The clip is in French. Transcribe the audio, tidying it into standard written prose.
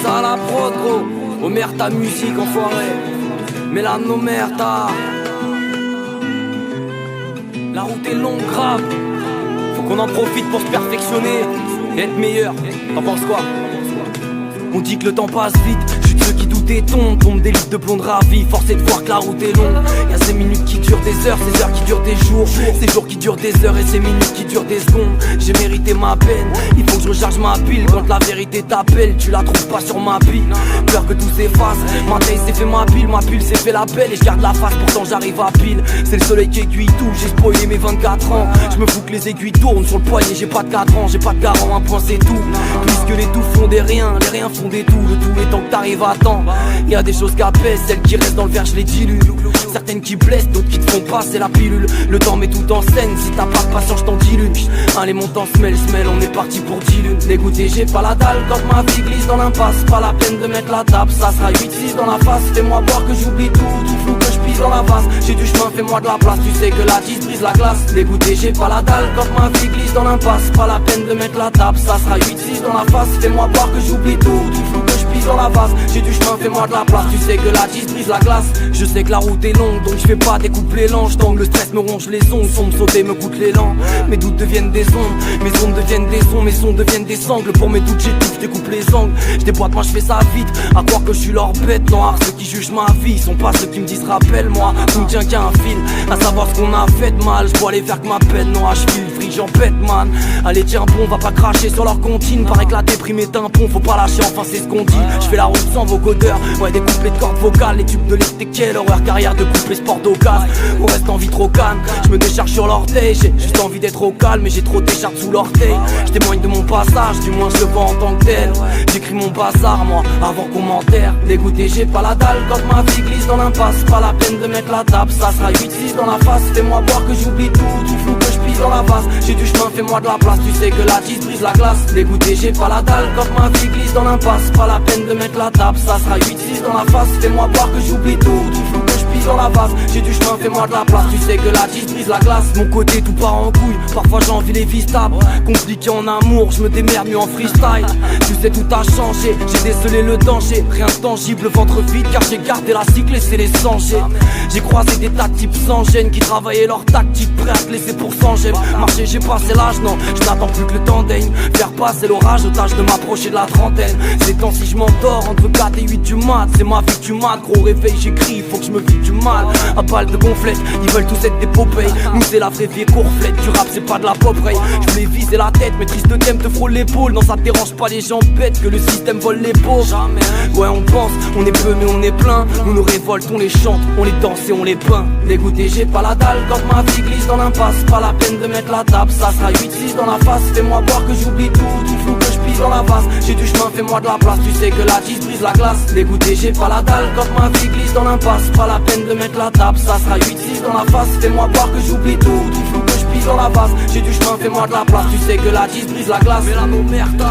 ça à la prod gros. Omer ta musique enfoiré. Mets-la de nos mères t'as. La route est longue grave. Faut qu'on en profite pour se perfectionner et être meilleur. T'en penses quoi? On dit que le temps passe vite, je suis de ceux qui doutent et tombent des litres de plomb de ravi, forcé de voir que la route est longue. Y'a ces minutes qui durent des heures, ces heures qui durent des jours, ces jours qui durent des heures et ces minutes qui durent des secondes. J'ai mérité ma peine, il faut que je recharge ma pile. Quand la vérité t'appelle, tu la trouves pas sur ma pile. Peur que tout s'efface, ma taille s'est fait ma pile s'est fait la belle. Et je garde la face, pourtant j'arrive à pile. C'est le soleil qui aiguille tout, j'ai spoilé mes 24 ans. Je me fous que les aiguilles tournent sur le poignet, j'ai pas de 4 ans, j'ai pas de garant, un point c'est tout. Puisque les tout font des riens, les riens font des tout. Le tout étant que t'arrives à temps. Y'a des choses qui apaisent, celles qui restent dans le verre je les dilue. Certaines qui blessent, d'autres qui te font passer la pilule. Le temps met tout en scène, si t'as pas de patience je t'en dilue. Les montants semelle, on est parti pour 10 lunes. Dégoûté j'ai pas la dalle, quand ma vie glisse dans l'impasse. Pas la peine de mettre la table, ça sera 8-6 dans la face. Fais-moi voir que j'oublie tout flou que je pisse dans la vase. J'ai du chemin, fais-moi de la place, tu sais que la 10 brise la glace. Dégoûté j'ai pas la dalle, quand ma vie glisse dans l'impasse. Pas la peine de mettre la table, ça sera 8-6 dans la face. Fais-moi voir que j'oublie tout flou que je pisse dans la vase. J'ai du chemin, fais-moi de la place, tu sais que la 10 brise la glace. Je sais que la route est longue, donc je fais pas des couples lents. Tant que le stress me ronge les ongles, sans me sauter me coûte l'élan. Mes doutes deviennent des ondes, mes ondes deviennent des sons, mes sons deviennent des sangles. Pour mes doutes j'étouffe, je découpe les angles. Je déboîte, moi je fais ça vite, à croire que je suis leur bête noire. Ceux qui jugent ma vie sont pas ceux qui me disent rappelle-moi. Tout me tient qu'à un fil, à savoir ce qu'on a fait de mal. Je bois les verres que ma peine, non je file free, j'en pète man. Allez tiens bon, va pas cracher sur leur comptine. Paraît que la déprime est un pont, faut pas lâcher, enfin c'est ce qu'on dit. Je fais la route sans vocodeur, ouais des couplets de cordes vocales. Les tubes de l'été, quelle horreur, carrière de couple sport d'occasion. On reste en vie trop calme, je me décharge sur l'orteil. J'ai juste envie d'être au calme, mais j'ai trop d'écharpes sous l'orteil. Je témoigne de mon passage, du moins je le vois en tant que tel. J'écris mon bazar moi, avant qu'on m'enterre. Dégoûté j'ai pas la dalle, quand ma vie glisse dans l'impasse. Pas la peine de mettre la table, ça sera 8-6 dans la face. Fais-moi voir que j'oublie tout flou que je pisse dans la vase. J'ai du chemin, fais-moi de la place, tu sais que la 10 brise la glace. Dégoûté j'ai pas la dalle, quand ma vie glisse dans l'impasse. Pas la peine de mettre la table, ça sera 8-6 dans la face. Fais-moi voir que j'oublie tout flou que je pisse dans la vase. J'ai du chemin, fais-moi de la place, tu sais que la 10 brise la glace. Mon côté tout part en couille, parfois j'ai envie les vies stables. Compliqué en amour, je me démerde mieux en freestyle. Tu sais tout a changé, j'ai décelé le danger. Rien de tangible, ventre vide car j'ai gardé la cycle et c'est les sangers. J'ai croisé des tas de types sans gêne qui travaillaient leur tactique, prêts à te laisser pour 100 j'aime. Marcher j'ai passé l'âge, non, je n'attends plus que le temps daigne. Faire passer l'orage, tâche de m'approcher de la trentaine. Ces temps si je m'endors entre 4 et 8 du mat. C'est ma vie que tu mates, gros réveil j'écris, faut que je me vide du mal. À balle de gonflette, ils veulent tous être des popeyes. Nous c'est la vraie vie courflette, du rap c'est pas de la pop ray. Je voulais viser la tête, maîtrise de thème te frôle l'épaule. Non ça te dérange pas les gens bêtes que le système vole les pauvres. Ouais on pense, on est peu mais on est plein. Nous nous révoltons, on les chante, on les danse et on les peint. Dégoûté j'ai pas la dalle, quand ma vie glisse dans l'impasse. Pas la peine de mettre la table, ça sera 8-6 dans la face. Fais-moi voir que j'oublie tout flou que je pisse dans la vase. J'ai du chemin, fais-moi de la place, tu sais que la 10 brise la glace. Dégoûté j'ai pas la dalle, quand ma vie glisse dans l'impasse. Pas la peine de mettre la table, ça sera 8-6 dans la face. Fais-moi voir que j'oublie tout flou que je pisse dans la vase. J'ai du chemin, fais-moi de la place, tu sais que la 10 brise la glace. Mais là nos merdes